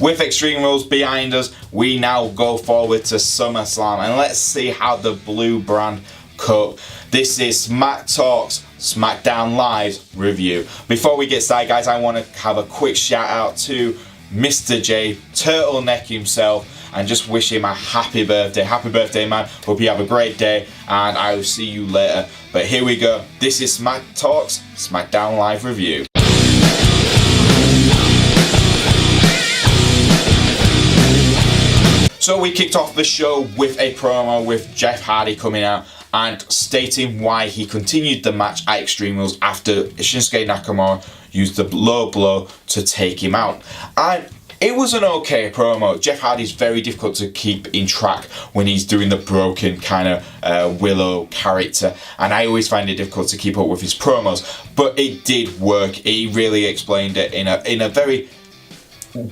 with Extreme Rules behind us, we now go forward to SummerSlam, and let's see how the blue brand cope. This is Smack Talks SmackDown Live review. Before we get started, guys, I want to have a quick shout out to Mr. J, Turtleneck himself, and just wish him a happy birthday. Happy birthday, man. Hope you have a great day, and I will see you later. But here we go. This is Smack Talks SmackDown Live review. So we kicked off the show with a promo with Jeff Hardy coming out and stating why he continued the match at Extreme Rules after Shinsuke Nakamura used the low blow to take him out. And it was an okay promo. Jeff Hardy's very difficult to keep in track when he's doing the broken kind of Willow character, and I always find it difficult to keep up with his promos. But it did work. He really explained it in a very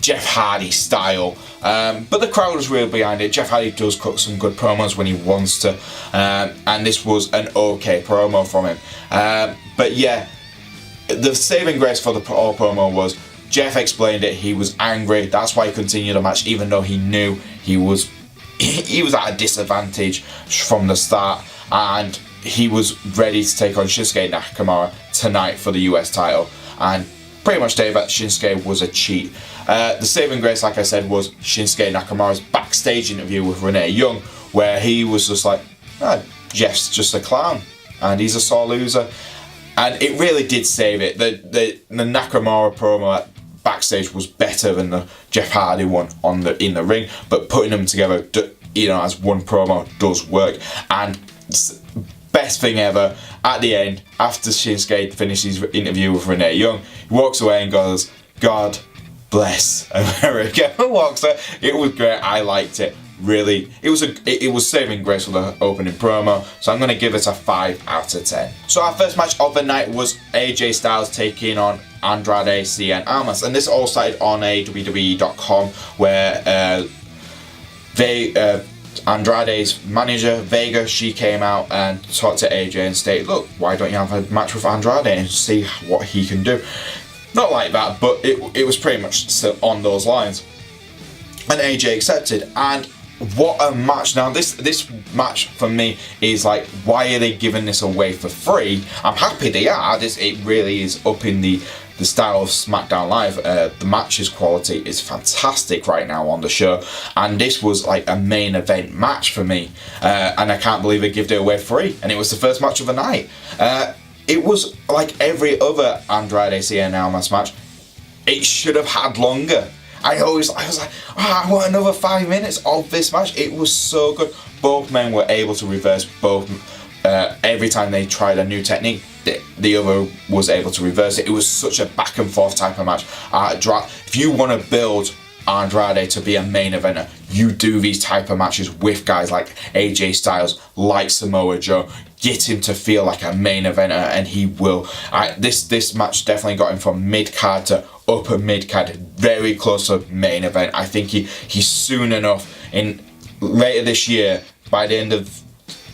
Jeff Hardy style, but the crowd was really behind it. Jeff Hardy does cut some good promos when he wants to, and this was an okay promo from him. But yeah, the saving grace for the whole promo was Jeff explained it. He was angry. That's why he continued the match, even though he knew he was at a disadvantage from the start, and he was ready to take on Shinsuke Nakamura tonight for the US title, and pretty much stated that Shinsuke was a cheat. The saving grace, like I said, was Shinsuke Nakamura's backstage interview with Renee Young, where he was just like, Jeff's just a clown and he's a sore loser. And it really did save it. The Nakamura promo backstage was better than the Jeff Hardy one in the ring, but putting them together, as one promo does work. And best thing ever, at the end, after Shinsuke finishes his interview with Renee Young, he walks away and goes, "God bless America." Walks away. It was great. I liked it. Really, it was saving grace for the opening promo, so I'm going to give it a 5 out of 10. So our first match of the night was AJ Styles taking on Andrade, Cien, Almas, and this all started on a WWE.com where Andrade's manager, Vega, she came out and talked to AJ and stated, "Look, why don't you have a match with Andrade and see what he can do?" Not like that, but it was pretty much still on those lines. And AJ accepted, and what a match. Now this match for me is like, why are they giving this away for free? I'm happy they are. It really is upping the style of SmackDown Live. The match's quality is fantastic right now on the show, and this was like a main event match for me, and I can't believe they gave it away free, and it was the first match of the night. It was like every other Andrade Cien Almas match. It should have had longer. I was like, I want another 5 minutes of this match. It was so good. Both men were able to reverse both. Every time they tried a new technique, the other was able to reverse it. It was such a back and forth type of match. If you want to build Andrade to be a main eventer, you do these type of matches with guys like AJ Styles, like Samoa Joe. Get him to feel like a main eventer, and he will. This match definitely got him from mid card to upper mid card, very close to main event. I think he's soon enough later this year, by the end of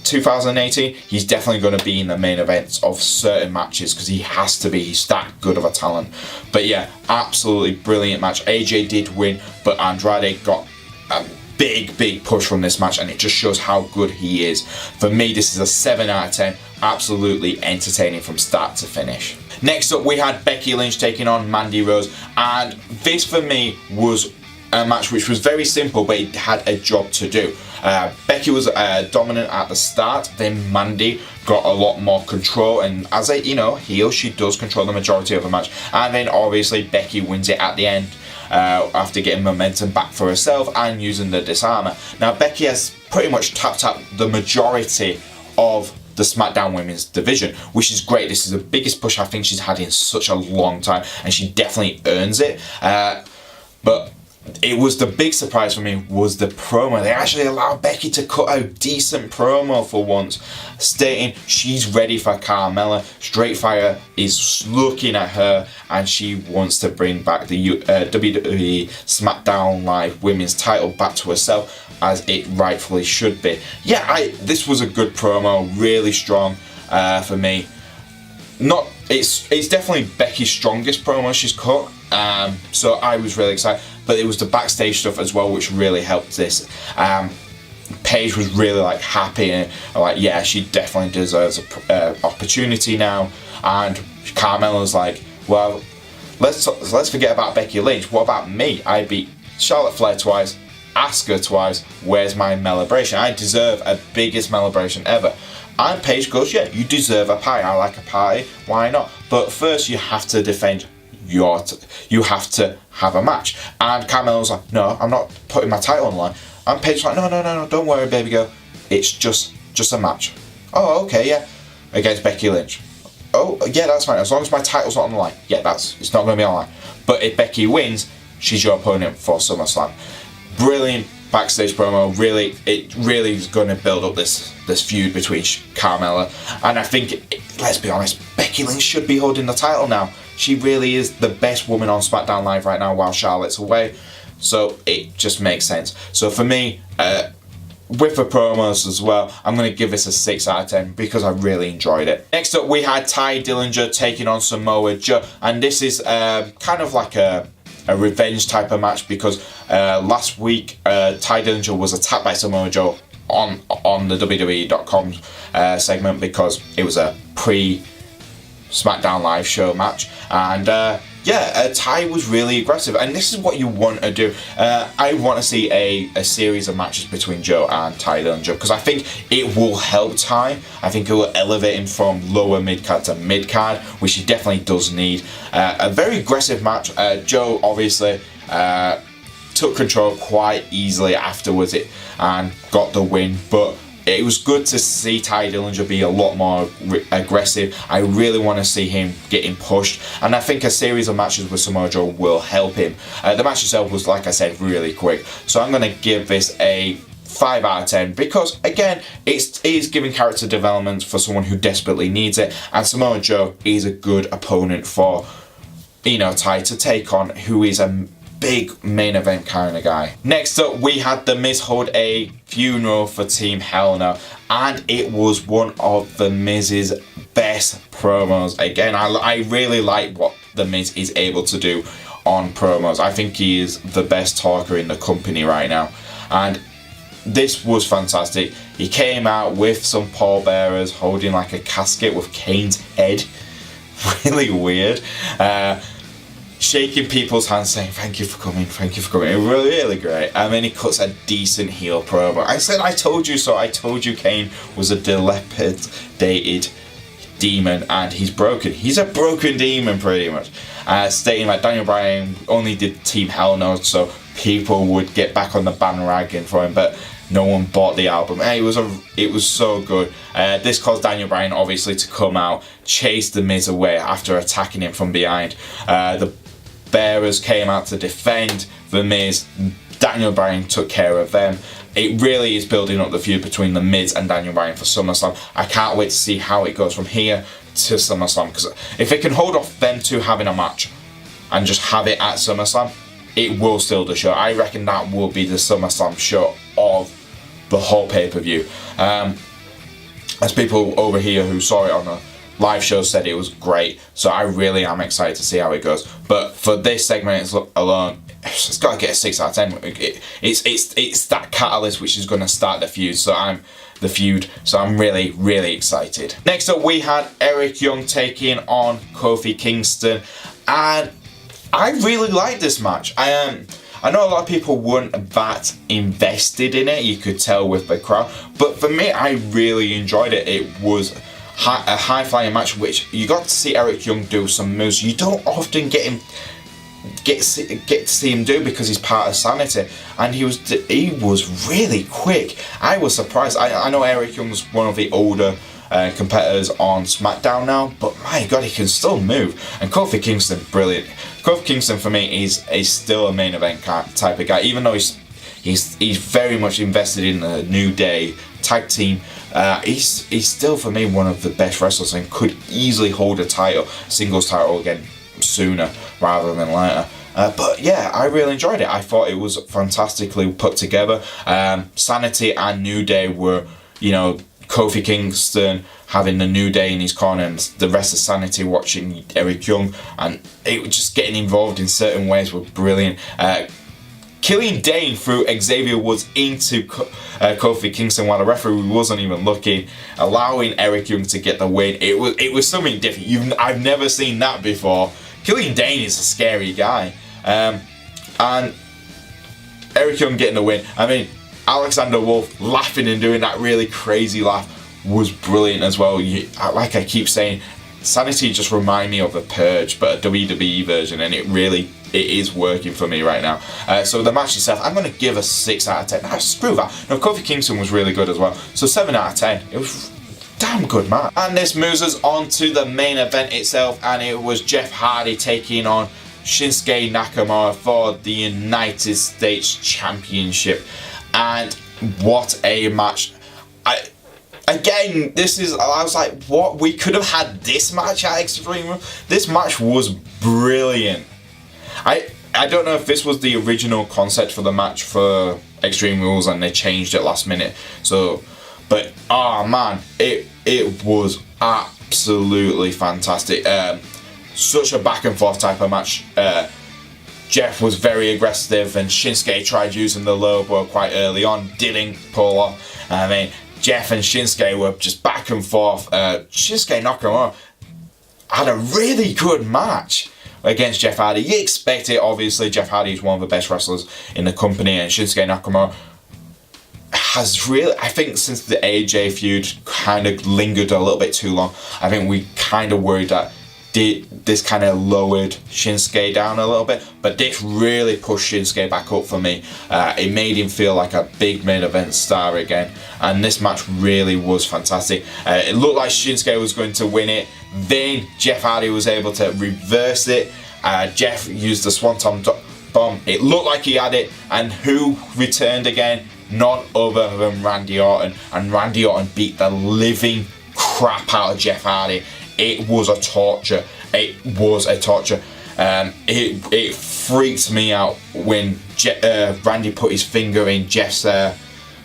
2018, he's definitely going to be in the main events of certain matches, because he has to be. He's that good of a talent. But yeah, absolutely brilliant match. AJ did win, but Andrade got a big push from this match, and it just shows how good he is. For me, this is a 7 out of 10. Absolutely entertaining from start to finish. Next up, we had Becky Lynch taking on Mandy Rose, and this for me was a match which was very simple, but it had a job to do. Becky was dominant at the start, then Mandy got a lot more control, and as a heel, she does control the majority of the match, and then obviously Becky wins it at the end after getting momentum back for herself and using the disarmer. Now Becky has pretty much tapped out the majority of the SmackDown Women's division, which is great. This is the biggest push I think she's had in such a long time, and she definitely earns it. But it was the big surprise for me was the promo. They actually allowed Becky to cut a decent promo for once, stating she's ready for Carmella. Straight Fire is looking at her, and she wants to bring back the WWE SmackDown Live Women's title back to herself, as it rightfully should be. Yeah, this was a good promo, really strong for me. Not it's definitely Becky's strongest promo she's cut. So I was really excited, but it was the backstage stuff as well which really helped this. Paige was really like happy and like, yeah, she definitely deserves an opportunity now. And Carmella's like, well, let's forget about Becky Lynch. What about me? I beat Charlotte Flair twice, Asuka twice. Where's my celebration? I deserve a biggest celebration ever. And Paige goes, yeah, you deserve a pie. I like a pie. Why not? But first, you have to defend you have to have a match. And Carmella's like, no, I'm not putting my title on the line. And Paige's like, no, don't worry, baby girl. It's just a match. Oh, okay, yeah. Against Becky Lynch. Oh, yeah, that's fine. As long as my title's not on the line. Yeah, it's not going to be on the line. But if Becky wins, she's your opponent for SummerSlam. Brilliant backstage promo. It really is going to build up this feud between Carmella. And I think, let's be honest, Becky Lynch should be holding the title now. She really is the best woman on SmackDown Live right now while Charlotte's away. So it just makes sense. So for me, with the promos as well, I'm going to give this a 6 out of 10 because I really enjoyed it. Next up, we had Tye Dillinger taking on Samoa Joe. And this is kind of like a revenge type of match because last week, Tye Dillinger was attacked by Samoa Joe on the WWE.com segment because it was a pre-SmackDown Live show match. And Tye was really aggressive, and this is what you want to do. I want to see a series of matches between Joe and Tye Dillinger because I think it will help Tye. I think it will elevate him from lower mid-card to mid-card, which he definitely does need. A very aggressive match. Joe obviously took control quite easily afterwards and got the win, but it was good to see Tye Dillinger be a lot more aggressive. I really want to see him getting pushed, and I think a series of matches with Samoa Joe will help him. The match itself was, like I said, really quick, so I'm going to give this a 5 out of 10 because, again, it is giving character development for someone who desperately needs it, and Samoa Joe is a good opponent for Tye to take on, who is a big main event kind of guy. Next up, we had The Miz hold a funeral for Team Hell No, and it was one of The Miz's best promos. Again, I really like what The Miz is able to do on promos. I think he is the best talker in the company right now, and this was fantastic. He came out with some pallbearers holding like a casket with Kane's head. Really weird. Shaking people's hands saying thank you for coming. It was really great. And then he cuts a decent heel promo. I said I told you so. I told you Kane was a dilapidated demon and he's broken. He's a broken demon pretty much. Stating that Daniel Bryan only did Team Hell No so people would get back on the bandwagon for him, but no one bought the album. It was so good. This caused Daniel Bryan obviously to come out, chase The Miz away after attacking him from behind. The Bearers came out to defend The Miz. Daniel Bryan took care of them. It really is building up the feud between The Miz and Daniel Bryan for SummerSlam. I can't wait to see how it goes from here to SummerSlam, because if it can hold off them two having a match and just have it at SummerSlam, it will steal the show. I reckon that will be the SummerSlam show of the whole pay-per-view. As people over here who saw it on the live show said, it was great, so I really am excited to see how it goes. But for this segment alone, it's got to get a 6 out of 10. It's that catalyst which is going to start the feud. So I'm really excited. Next up, we had Eric Young taking on Kofi Kingston, and I really liked this match. I know a lot of people weren't that invested in it. You could tell with the crowd, but for me, I really enjoyed it. It was a high-flying match, which you got to see Eric Young do some moves you don't often get to see him do because he's part of Sanity, and he was really quick. I was surprised. I know Eric Young's one of the older competitors on SmackDown now, but my God, he can still move. And Kofi Kingston, brilliant. Kofi Kingston for me is still a main event type of guy, even though he's very much invested in the New Day tag team. He's still for me one of the best wrestlers and could easily hold a singles title again sooner rather than later. But yeah, I really enjoyed it. I thought it was fantastically put together. Sanity and New Day were, Kofi Kingston having the New Day in his corner and the rest of Sanity watching Eric Young, and it was just getting involved in certain ways were brilliant. Killian Dane threw Xavier Woods into Kofi Kingston while the referee wasn't even looking, allowing Eric Young to get the win. It was something different. I've never seen that before. Killian Dane is a scary guy, and Eric Young getting the win. I mean, Alexander Wolf laughing and doing that really crazy laugh was brilliant as well. Like I keep saying, Sanity just remind me of The Purge, but a WWE version, and it is working for me right now. So the match itself, I'm going to give a 6 out of 10. No, screw that. No, Kofi Kingston was really good as well. So 7 out of 10. It was a damn good match. And this moves us on to the main event itself, and it was Jeff Hardy taking on Shinsuke Nakamura for the United States Championship. And what a match. Again, I was like, what? We could have had this match at Extreme Rules. This match was brilliant. I don't know if this was the original concept for the match for Extreme Rules and they changed it last minute. So, but, oh man, it was absolutely fantastic. Such a back and forth type of match. Jeff was very aggressive and Shinsuke tried using the low blow quite early on, didn't pull off. I mean, Jeff and Shinsuke were just back and forth. Shinsuke Nakamura had a really good match against Jeff Hardy. You expect it, obviously. Jeff Hardy is one of the best wrestlers in the company, and Shinsuke Nakamura has really, I think since the AJ feud kind of lingered a little bit too long, I think we kind of worried that this kind of lowered Shinsuke down a little bit, but this really pushed Shinsuke back up for me. It made him feel like a big main event star again, and this match really was fantastic. It looked like Shinsuke was going to win it, then Jeff Hardy was able to reverse it. Jeff used the Swanton Bomb. It looked like he had it, and who returned again? None other than Randy Orton, and Randy Orton beat the living crap out of Jeff Hardy. It was a torture. It was a torture. It freaked me out when Randy put his finger in Jeff's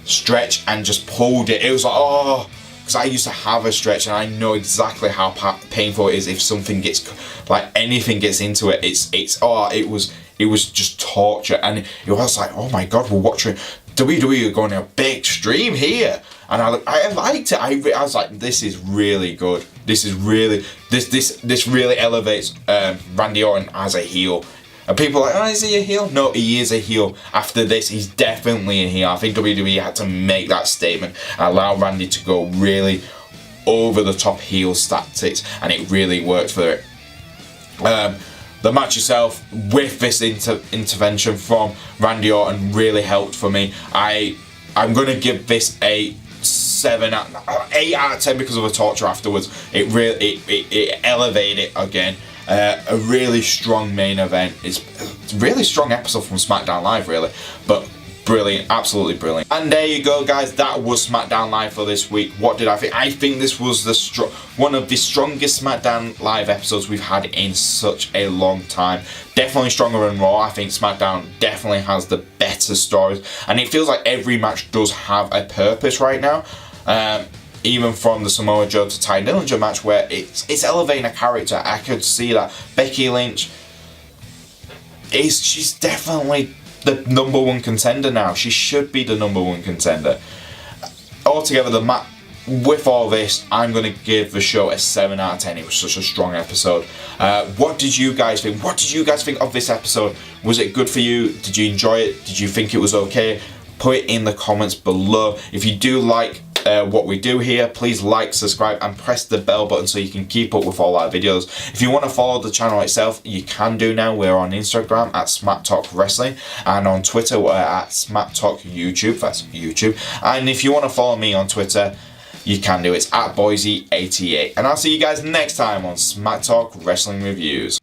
stretch and just pulled it. It was like, oh, because I used to have a stretch and I know exactly how painful it is if something gets, like anything gets into it. It was just torture, and it was like, oh my god, we're watching WWE going a big extreme here. And I liked it. I was like, this is really good. This really elevates Randy Orton as a heel. And people are like, oh, is he a heel? No, he is a heel. After this, he's definitely a heel. I think WWE had to make that statement and allow Randy to go really over the top heel tactics, and it really worked for it. The match itself, with this intervention from Randy Orton, really helped for me. I'm going to give this a 8 out of 10 because of the torture afterwards. It elevated it again. A really strong main event. It's a really strong episode from SmackDown Live, really, but brilliant, absolutely brilliant. And there you go, guys. That was SmackDown Live for this week. What did I think? I think this was one of the strongest SmackDown Live episodes we've had in such a long time. Definitely stronger than Raw. I think SmackDown definitely has the better stories, and it feels like every match does have a purpose right now. Even from the Samoa Joe to Tye Dillinger match, where it's elevating a character. I could see that Becky Lynch she's definitely the #1 contender now. She should be the #1 contender. Altogether, with all this, I'm going to give the show a 7 out of 10. It was such a strong episode. What did you guys think? What did you guys think of this episode? Was it good for you? Did you enjoy it? Did you think it was okay? Put it in the comments below. If you do like what we do here, please like, subscribe, and press the bell button so you can keep up with all our videos. If you want to follow the channel itself, you can do now. We're on Instagram at SmackTalk Wrestling, and on Twitter we're at SmackTalk YouTube. That's YouTube. And if you want to follow me on Twitter, you can do. It's at Boise88. And I'll see you guys next time on SmackTalk Wrestling Reviews.